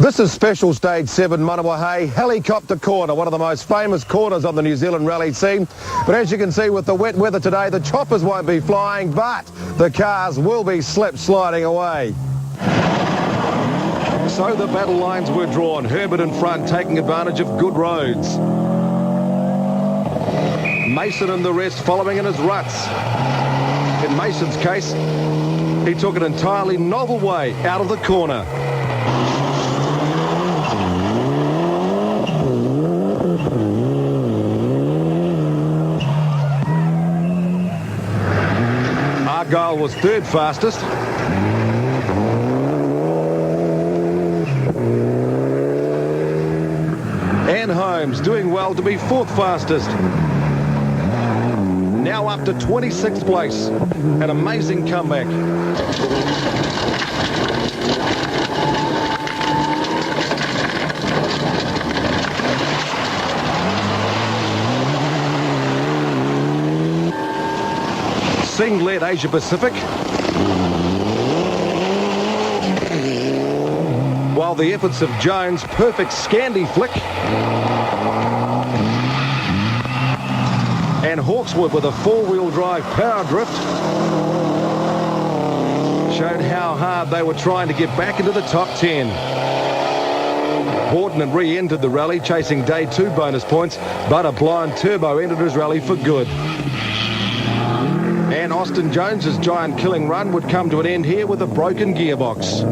This is Special Stage 7 Manawahe Helicopter Corner, one of the most famous corners on the New Zealand rally scene. But as you can see, with the wet weather today, the choppers won't be flying, but the cars will be sliding away. So the battle lines were drawn. Herbert in front, taking advantage of good roads. Mason and the rest following in his ruts. In Mason's case, he took an entirely novel way out of the corner. Argyle was third fastest. And Holmes doing well to be fourth fastest. Now up to 26th place. An amazing comeback. Singh led Asia Pacific, while the efforts of Jones' perfect Scandi flick and Hawkeswood with a four-wheel drive power drift showed how hard they were trying to get back into the top 10. Horton had re-entered the rally chasing day 2 bonus points, but a blind turbo ended his rally for good. And Austin Jones's giant killing run would come to an end here with a broken gearbox.